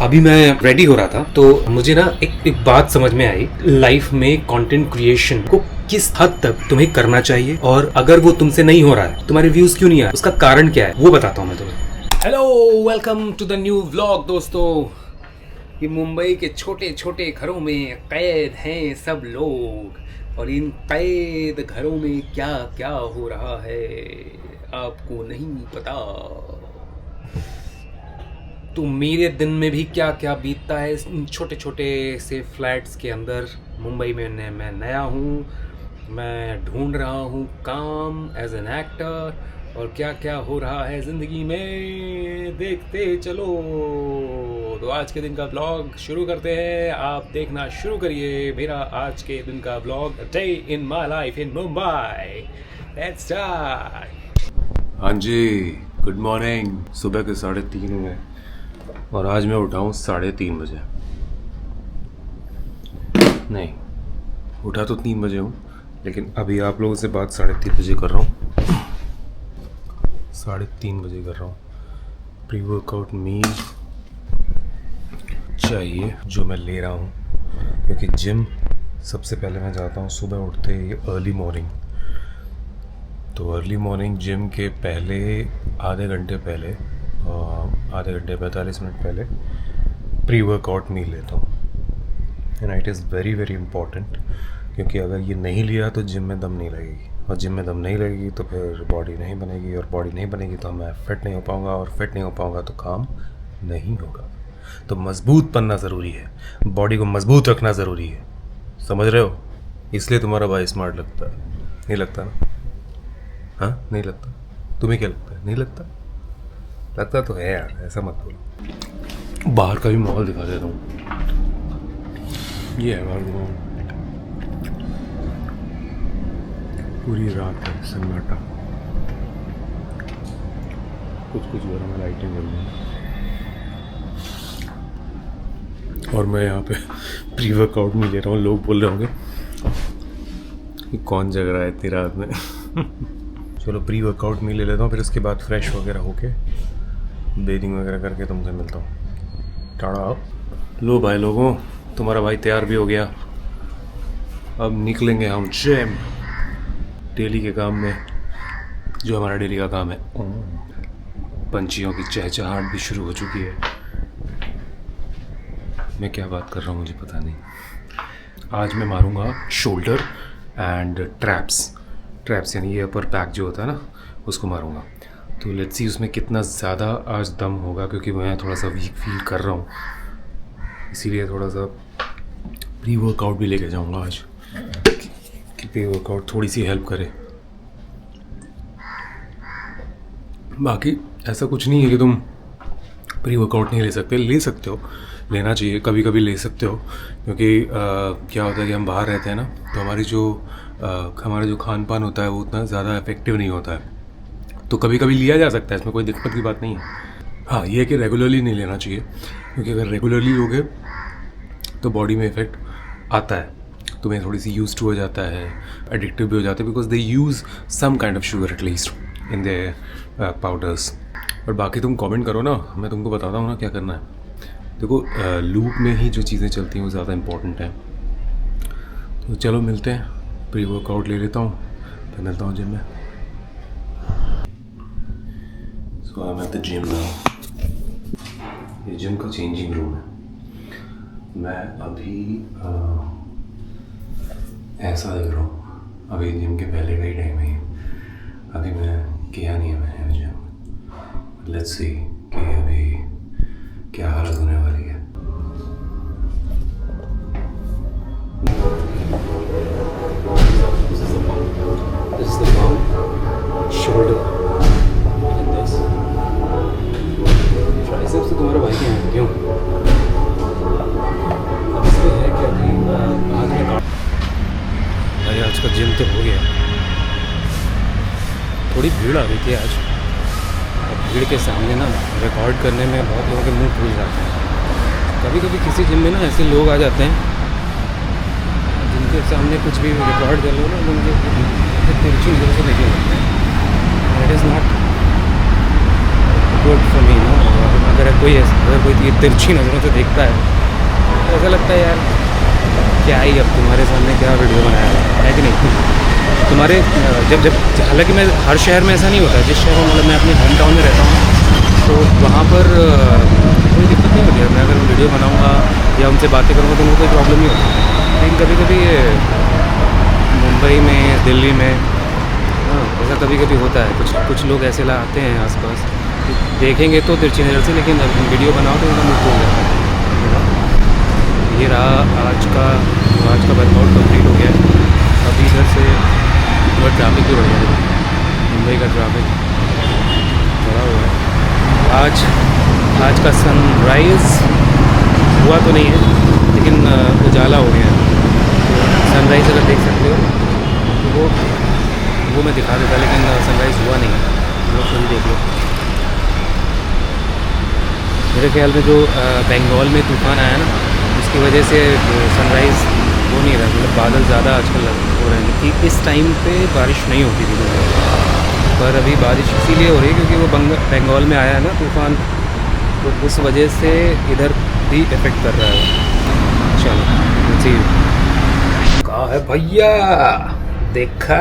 अभी मैं रेडी हो रहा था तो मुझे ना एक बात समझ में आई। लाइफ में कंटेंट क्रिएशन को किस हद तक तुम्हें करना चाहिए, और अगर वो तुमसे नहीं हो रहा है, तुम्हारे व्यूज क्यों नहीं आए, उसका कारण क्या है, वो बताता हूँ मैं तुम्हें। Hello, welcome to the new vlog. दोस्तों, ये मुंबई के छोटे छोटे घरों में कैद हैं सब लोग, और इन कैद घरों में क्या क्या हो रहा है आपको नहीं पता। तो मेरे दिन में भी क्या क्या बीतता है इन छोटे छोटे से फ्लैट्स के अंदर। मुंबई में मैं नया हूँ, मैं ढूंढ रहा हूँ काम एज एन एक्टर, और क्या क्या हो रहा है ज़िंदगी में देखते चलो। तो आज के दिन का ब्लॉग शुरू करते हैं। आप देखना शुरू करिए मेरा आज के दिन का blog, day in my life in Mumbai. Let's start. हाँ जी, गुड मॉर्निंग। सुबह के 3:30 हुए और आज मैं उठा हूँ 3:30 बजे। नहीं, उठा तो 3 बजे हूँ, लेकिन अभी आप लोगों से बात 3:30 बजे कर रहा हूँ। 3:30 बजे कर रहा हूँ। प्री वर्कआउट मील चाहिए जो मैं ले रहा हूँ, क्योंकि जिम सबसे पहले मैं जाता हूँ सुबह उठते ही अर्ली मॉर्निंग। तो अर्ली मॉर्निंग जिम के पहले आधे घंटे पहले, आधे घंटे 45 मिनट पहले प्री वर्कआउट मील लेता हूँ। And it is very very important, क्योंकि अगर ये नहीं लिया तो जिम में दम नहीं लगेगी, और जिम में दम नहीं लगेगी तो फिर बॉडी नहीं बनेगी, और बॉडी नहीं बनेगी तो मैं फिट नहीं हो पाऊँगा, और फिट नहीं हो पाऊँगा तो काम नहीं होगा। तो मजबूत बनना ज़रूरी है, बॉडी को मजबूत रखना ज़रूरी है, समझ रहे हो? इसलिए तुम्हारा भाई स्मार्ट लगता है। नहीं लगता ना? हाँ, नहीं लगता? तुम्हें क्या लगता है? नहीं लगता? लगता तो है यार, ऐसा मत बोलो। बाहर का भी माहौल दिखा देता हूँ। ये है बाहर का माहौल, पूरी रात है सन्नाटा, कुछ घरों में लाइटें जल रही हैं, और मैं यहाँ पे प्री वर्कआउट में ले रहा हूँ। लोग बोल रहे होंगे कि कौन जग रहा है इतनी रात में। चलो प्री वर्कआउट में ले लेता हूँ, फिर उसके बाद फ्रेश वगैरह होके बेडिंग वगैरह करके तुमसे मिलता हूँ। टाड़ा। लो भाई लोगों, तुम्हारा भाई तैयार भी हो गया। अब निकलेंगे हम जिम, डेली के काम में, जो हमारा डेली का काम है। पंछियों की चहचहाहट भी शुरू हो चुकी है। मैं क्या बात कर रहा हूँ मुझे पता नहीं। आज मैं मारूंगा शोल्डर एंड ट्रैप्स यानी ये अपर बैक जो होता है ना, उसको मारूंगा। तो लेट्स सी उसमें कितना ज़्यादा आज दम होगा, क्योंकि मैं थोड़ा सा वीक फील कर रहा हूँ, इसीलिए थोड़ा सा प्री वर्कआउट भी लेके जाऊँगा आज, कि प्री वर्कआउट थोड़ी सी हेल्प करे। बाकी ऐसा कुछ नहीं है कि तुम प्री वर्कआउट नहीं ले सकते, ले सकते हो, लेना चाहिए, कभी कभी ले सकते हो, क्योंकि क्या होता है कि हम बाहर रहते हैं ना, तो हमारा जो खान पान होता है वो उतना ज़्यादा इफेक्टिव नहीं होता है। तो कभी कभी लिया जा सकता है, इसमें कोई दिक्कत की बात नहीं है। हाँ, ये है कि रेगुलरली नहीं लेना चाहिए, क्योंकि अगर रेगुलरली लोगे तो बॉडी में इफेक्ट आता है, तुम्हें थोड़ी सी यूज टू हो जाता है, एडिक्टिव भी हो जाता है, because they use some kind of sugar at least in the powders. और बाकी तुम कमेंट करो ना, मैं तुमको बताता हूँ ना क्या करना है। देखो, लूप में ही जो चीज़ें चलती हैं वो ज़्यादा इम्पोर्टेंट है। तो चलो मिलते हैं, प्री वर्कआउट ले लेता हूँ, फिर मिलता हूँ जिम में। So I'm at the gym now. ये जिम का चेंजिंग रूम है। मैं अभी ऐसा देख रहा हूँ, अभी जिम के पहले का ही टाइम है। अभी मैं किया नहीं है मैंने जिम। लेट्स सी कि अभी क्या हालत होने वाली है। This is the bump, shoulder, and this. Triceps तो तुम्हारे भाई के हैं, क्यों? अब इसमें है क्या कि आज मैं भाई आज का जिम तो हो गया। थोड़ी भीड़ आ गई थी आज, और भीड़ के सामने ना रिकॉर्ड करने में बहुत लोगों के मुंह खुल जाते हैं। कभी कभी किसी जिम में ना ऐसे लोग आ जाते हैं जिनके सामने कुछ भी रिकॉर्ड कर लो ना, उनके तिरछी नजर से लेके जाते हैं। It is not good for me ना। अगर कोई तिरछी नज़रों से देखता है तो ऐसा लगता है यार क्या ही अब तुम्हारे सामने क्या वीडियो बनाया है कि नहीं। तुम्हारे जब हालांकि मैं हर शहर में ऐसा नहीं होता, जिस शहर में मतलब मैं अपने होम टाउन में रहता हूँ तो वहाँ पर कोई दिक्कत नहीं होती है। मैं अगर वीडियो बनाऊँगा या उनसे बातें करूँगा तो उनको कोई प्रॉब्लम नहीं होती। लेकिन कभी कभी मुंबई में, दिल्ली में ऐसा कभी कभी होता है। कुछ लोग ऐसे आते हैं आसपास, देखेंगे तो तिरछी नज़र से, लेकिन अब वीडियो बनाओ तो उनका मुख हो जाता है। ये रहा आज का वर्कआउट कंप्लीट हो गया है। अभी इधर से थोड़ा ट्रैफिक भी बढ़ गया है, मुंबई का ट्रैफिक बढ़ा हुआ है। आज का सनराइज़ हुआ तो नहीं है, लेकिन उजाला हो गया है। तो सनराइज़ अगर देख सकते हो तो वो मैं दिखा देता, लेकिन सनराइज़ हुआ नहीं है। वो खुद देख लो। मेरे ख्याल में जो बंगाल में तूफ़ान आया ना, उसकी वजह से सनराइज़ हो नहीं रहा। मतलब बादल ज़्यादा आजकल हो रहे हैं कि इस टाइम पे बारिश नहीं होती थी, पर अभी बारिश इसीलिए हो रही है क्योंकि वो बंगाल में आया है ना तूफ़ान, तो उस वजह से इधर भी इफ़ेक्ट कर रहा है। चलो जी, कहाँ है भैया? देखा,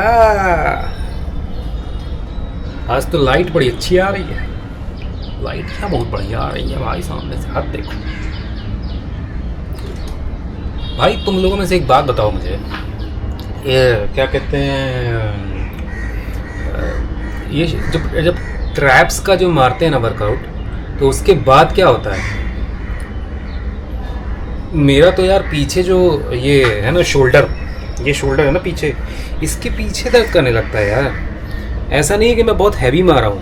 आज तो लाइट बड़ी अच्छी आ रही है। लाइट क्या बहुत बढ़िया आ रही है भाई, सामने से हाथ देखो। भाई तुम लोगों में से एक बात बताओ मुझे, ये क्या कहते हैं, ये जब ट्रैप्स का जो मारते हैं ना वर्कआउट, तो उसके बाद क्या होता है? मेरा तो यार पीछे जो ये है ना शोल्डर है ना पीछे, इसके पीछे दर्द करने लगता है यार। ऐसा नहीं है कि मैं बहुत हैवी मारा हूँ,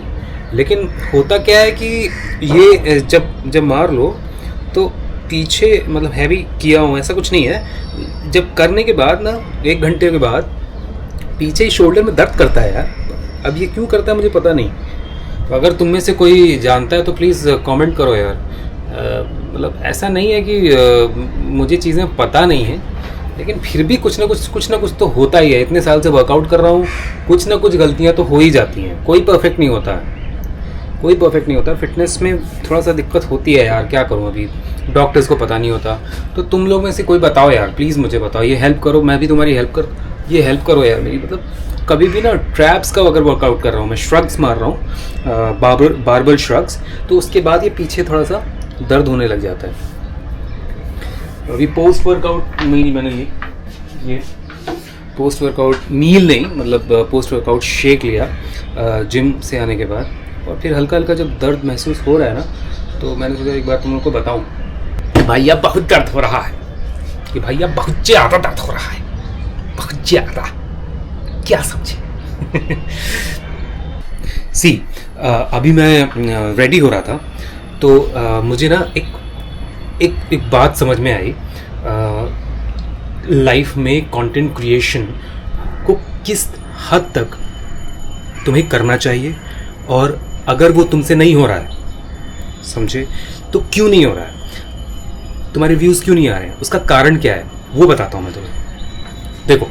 लेकिन होता क्या है कि ये जब मार लो तो पीछे मतलब हैवी किया हूँ, ऐसा कुछ नहीं है। जब करने के बाद ना 1 घंटे के बाद पीछे ही शोल्डर में दर्द करता है यार। अब ये क्यों करता है मुझे पता नहीं। तो अगर तुम में से कोई जानता है तो प्लीज़ कमेंट करो यार। मतलब ऐसा नहीं है कि मुझे चीज़ें पता नहीं है, लेकिन फिर भी कुछ ना कुछ तो होता ही है। इतने साल से वर्कआउट कर रहा हूँ, कुछ ना कुछ गलतियाँ तो हो ही जाती हैं। कोई परफेक्ट नहीं होता। फिटनेस में थोड़ा सा दिक्कत होती है यार, क्या करूँ। अभी डॉक्टर्स को पता नहीं होता। तो तुम लोग में से कोई बताओ यार, प्लीज़ मुझे बताओ, ये हेल्प करो। मैं भी तुम्हारी हेल्प करो यार मेरी। मतलब कभी भी ना ट्रैप्स का अगर वर्कआउट कर रहा हूँ, मैं श्रग्स मार रहा हूँ, बारबल श्रग्स, तो उसके बाद ये पीछे थोड़ा सा दर्द होने लग जाता है। अभी पोस्ट वर्कआउट मील मैंने ली, ये पोस्ट वर्कआउट मील नहीं, मतलब पोस्ट वर्कआउट शेक लिया जिम से आने के बाद। और फिर हल्का हल्का जब दर्द महसूस हो रहा है ना, तो मैंने सोचा एक बार तुम लोग को बताऊं कि भैया बहुत दर्द हो रहा है, कि भैया बहुत ज़्यादा दर्द हो रहा है, बहुत ज़्यादा, क्या समझे। अभी मैं रेडी हो रहा था तो मुझे ना एक बात समझ में आई। लाइफ में कंटेंट क्रिएशन को किस हद तक तुम्हें करना चाहिए, और अगर वो तुमसे नहीं हो रहा है, समझे, तो क्यों नहीं हो रहा है, तुम्हारे व्यूज़ क्यों नहीं आ रहे हैं, उसका कारण क्या है, वो बताता हूँ मैं तुम्हें। देखो,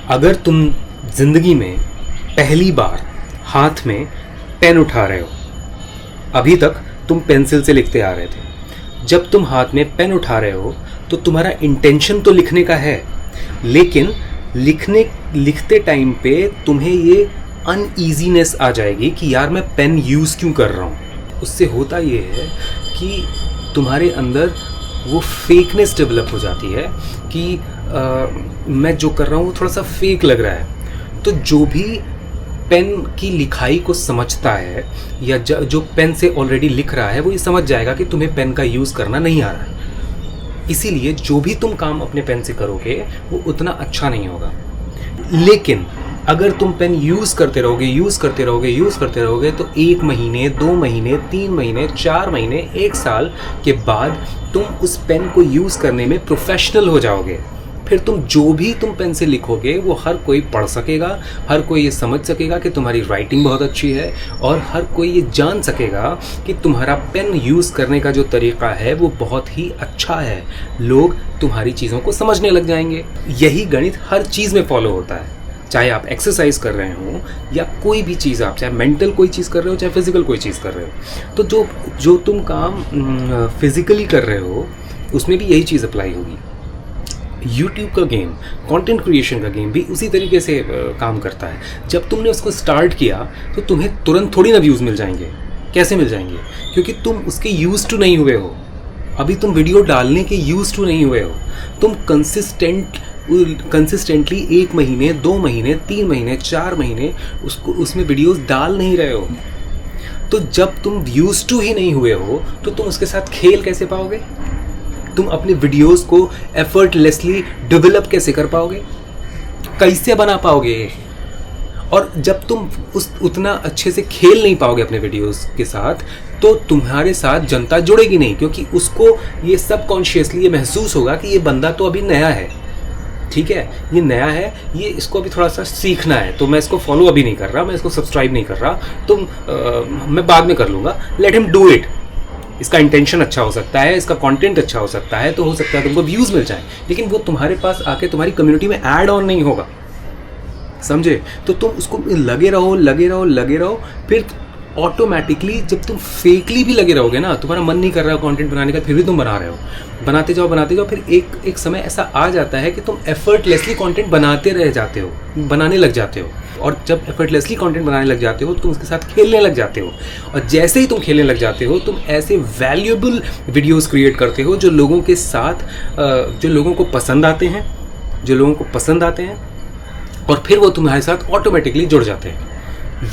अगर तुम ज़िंदगी में पहली बार हाथ में पेन उठा रहे हो, अभी तक तुम पेंसिल से लिखते आ रहे थे, जब तुम हाथ में पेन उठा रहे हो तो तुम्हारा इंटेंशन तो लिखने का है, लेकिन लिखते टाइम पे तुम्हें ये अनईजीनेस आ जाएगी कि यार मैं पेन यूज़ क्यों कर रहा हूँ। उससे होता ये है कि तुम्हारे अंदर वो फेकनेस डेवलप हो जाती है कि मैं जो कर रहा हूँ वो थोड़ा सा फेक लग रहा है। तो जो भी पेन की लिखाई को समझता है या जो पेन से ऑलरेडी लिख रहा है, वो ये समझ जाएगा कि तुम्हें पेन का यूज़ करना नहीं आ रहा है। इसीलिए जो भी तुम काम अपने पेन से करोगे वो उतना अच्छा नहीं होगा। लेकिन अगर तुम पेन यूज़ करते रहोगे तो 1 महीने, 2 महीने, 3 महीने, 4 महीने, 1 साल के बाद तुम उस पेन को यूज़ करने में प्रोफेशनल हो जाओगे। फिर तुम जो भी तुम पेन से लिखोगे वो हर कोई पढ़ सकेगा, हर कोई ये समझ सकेगा कि तुम्हारी राइटिंग बहुत अच्छी है, और हर कोई ये जान सकेगा कि तुम्हारा पेन यूज़ करने का जो तरीक़ा है वो बहुत ही अच्छा है। लोग तुम्हारी चीज़ों को समझने लग जाएंगे। यही गणित हर चीज़ में फॉलो होता है। चाहे आप एक्सरसाइज कर रहे हो या कोई भी चीज़, आप चाहे मेंटल कोई चीज़ कर रहे हो चाहे फिजिकल कोई चीज़ कर रहे हो, तो जो तुम काम फिजिकली कर रहे हो उसमें भी यही चीज़ अप्लाई होगी। यूट्यूब का गेम, कंटेंट क्रिएशन का गेम भी उसी तरीके से काम करता है। जब तुमने उसको स्टार्ट किया तो तुम्हें तुरंत थोड़ी ना व्यूज़ मिल जाएंगे। कैसे मिल जाएंगे? क्योंकि तुम उसके यूज टू नहीं हुए हो, अभी तुम वीडियो डालने के यूज टू नहीं हुए हो। तुम कंसिस्टेंटली 1 महीने, 2 महीने, 3 महीने, 4 महीने उसमें वीडियोस डाल नहीं रहे हो। तो जब तुम यूज टू ही नहीं हुए हो तो तुम उसके साथ खेल कैसे पाओगे? तुम अपने वीडियोस को एफर्टलेसली डेवलप कैसे कर पाओगे? कैसे बना पाओगे? और जब तुम उतना अच्छे से खेल नहीं पाओगे अपने वीडियोस के साथ, तो तुम्हारे साथ जनता जुड़ेगी नहीं, क्योंकि उसको ये सबकॉन्शियसली ये महसूस होगा कि ये बंदा तो अभी नया है, ठीक है, ये नया है, ये इसको अभी थोड़ा सा सीखना है, तो मैं इसको फॉलो अभी नहीं कर रहा, मैं इसको सब्सक्राइब नहीं कर रहा, तो मैं बाद में कर लूँगा, लेट हिम डू इट। इसका इंटेंशन अच्छा हो सकता है, इसका कंटेंट अच्छा हो सकता है, तो हो सकता है तुमको व्यूज़ मिल जाए, लेकिन वो तुम्हारे पास आके तुम्हारी कम्युनिटी में ऐड ऑन नहीं होगा, समझे? तो तुम उसको लगे रहो, फिर ऑटोमेटिकली जब तुम फेकली भी लगे रहोगे ना, तुम्हारा मन नहीं कर रहा है कंटेंट बनाने का, फिर भी तुम बना रहे हो, बनाते जाओ, फिर एक समय ऐसा आ जाता है कि तुम एफर्टलेसली कंटेंट बनाने लग जाते हो। और जब एफर्टलेसली कंटेंट बनाने लग जाते हो, तुम उसके साथ खेलने लग जाते हो, और जैसे ही तुम खेलने लग जाते हो, तुम ऐसे वैल्यूएबल वीडियोस क्रिएट करते हो जो लोगों के साथ, जो लोगों को पसंद आते हैं, और फिर वो तुम्हारे साथ ऑटोमेटिकली जुड़ जाते हैं।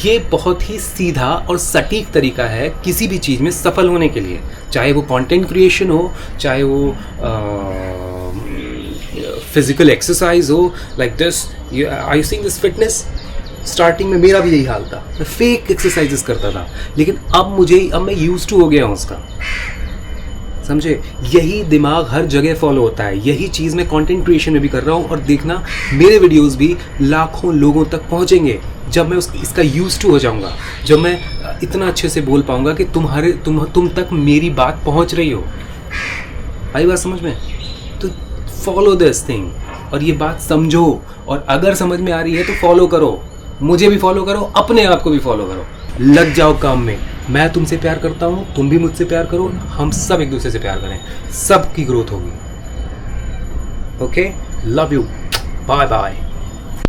ये बहुत ही सीधा और सटीक तरीका है किसी भी चीज़ में सफल होने के लिए, चाहे वो कंटेंट क्रिएशन हो, चाहे वो फिजिकल एक्सरसाइज हो, like this. I seeing this fitness, starting में मेरा भी यही हाल था, मैं फेक एक्सरसाइजेस करता था, लेकिन अब मैं यूज टू हो गया हूँ उसका, समझे? यही दिमाग हर जगह फॉलो होता है, यही चीज़ मैं कंटेंट क्रिएशन में भी कर रहा हूँ, और देखना मेरे वीडियोस भी लाखों लोगों तक पहुँचेंगे जब मैं इसका यूज टू हो जाऊँगा, जब मैं इतना अच्छे से बोल पाऊँगा कि तुम तक मेरी बात पहुँच रही हो। आई बात समझ में? तो फॉलो दिस थिंग, और ये बात समझो, और अगर समझ में आ रही है तो फॉलो करो, मुझे भी फॉलो करो, अपने आप को भी फॉलो करो, लग जाओ काम में। मैं तुमसे प्यार करता हूँ, तुम भी मुझसे प्यार करो, हम सब एक दूसरे से प्यार करें, सबकी ग्रोथ होगी। Okay, love you, bye bye.